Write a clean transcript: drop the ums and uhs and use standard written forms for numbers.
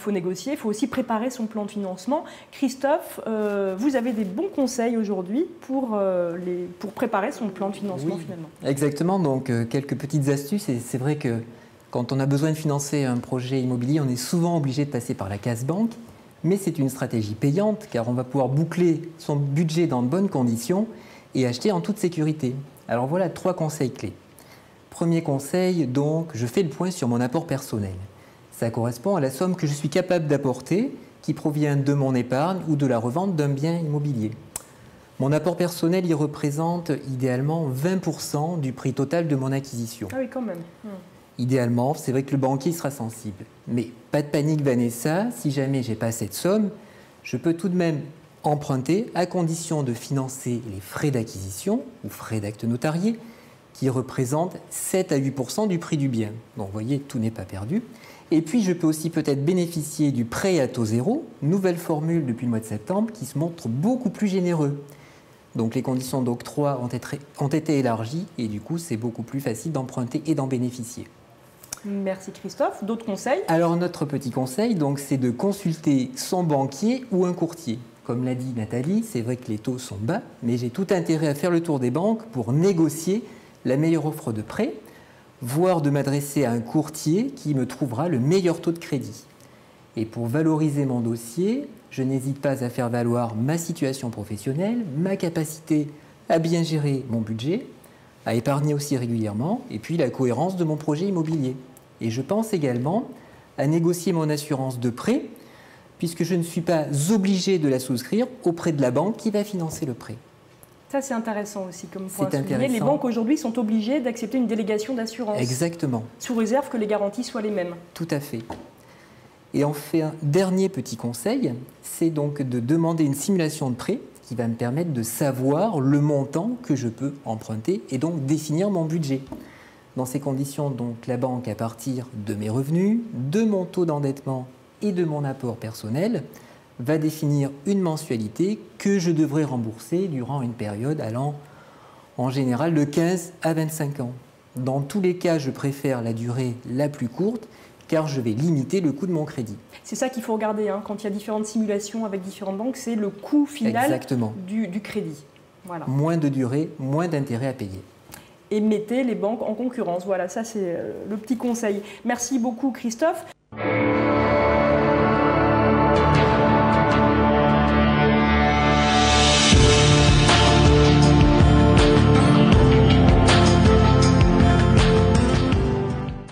faut négocier, il faut aussi préparer son plan de financement. Christophe, vous avez des bons conseils aujourd'hui pour préparer son plan de financement finalement. Exactement, donc quelques petites astuces. Et c'est vrai que quand on a besoin de financer un projet immobilier, on est souvent obligé de passer par la case banque. Mais c'est une stratégie payante car on va pouvoir boucler son budget dans de bonnes conditions et acheter en toute sécurité. Alors voilà 3 conseils clés. Premier conseil, donc, je fais le point sur mon apport personnel. Ça correspond à la somme que je suis capable d'apporter qui provient de mon épargne ou de la revente d'un bien immobilier. Mon apport personnel, il représente idéalement 20% du prix total de mon acquisition. Ah oui, quand même. Idéalement, c'est vrai que le banquier sera sensible. Mais pas de panique, Vanessa, si jamais je n'ai pas cette somme, je peux tout de même emprunter à condition de financer les frais d'acquisition ou frais d'acte notarié qui représentent 7 à 8% du prix du bien. Donc vous voyez, tout n'est pas perdu. Et puis je peux aussi peut-être bénéficier du prêt à taux zéro, nouvelle formule depuis le mois de septembre qui se montre beaucoup plus généreux. Donc les conditions d'octroi ont été élargies et du coup c'est beaucoup plus facile d'emprunter et d'en bénéficier. Merci Christophe. D'autres conseils? Alors notre petit conseil, donc, c'est de consulter son banquier ou un courtier. Comme l'a dit Nathalie, c'est vrai que les taux sont bas, mais j'ai tout intérêt à faire le tour des banques pour négocier la meilleure offre de prêt, voire de m'adresser à un courtier qui me trouvera le meilleur taux de crédit. Et pour valoriser mon dossier, je n'hésite pas à faire valoir ma situation professionnelle, ma capacité à bien gérer mon budget, à épargner aussi régulièrement, et puis la cohérence de mon projet immobilier. Et je pense également à négocier mon assurance de prêt, puisque je ne suis pas obligé de la souscrire auprès de la banque qui va financer le prêt. Ça, c'est intéressant aussi comme point à C'est souligner. intéressant. Les banques aujourd'hui sont obligées d'accepter une délégation d'assurance. Exactement. Sous réserve que les garanties soient les mêmes. Tout à fait. Et on fait un dernier petit conseil, c'est donc de demander une simulation de prêt qui va me permettre de savoir le montant que je peux emprunter et donc définir mon budget. Dans ces conditions, donc, la banque, à partir de mes revenus, de mon taux d'endettement et de mon apport personnel, va définir une mensualité que je devrais rembourser durant une période allant en général de 15 à 25 ans. Dans tous les cas, je préfère la durée la plus courte car je vais limiter le coût de mon crédit. C'est ça qu'il faut regarder quand il y a différentes simulations avec différentes banques, c'est le coût final du crédit. Voilà. Moins de durée, moins d'intérêt à payer. Et mettez les banques en concurrence. Voilà, ça c'est le petit conseil. Merci beaucoup Christophe.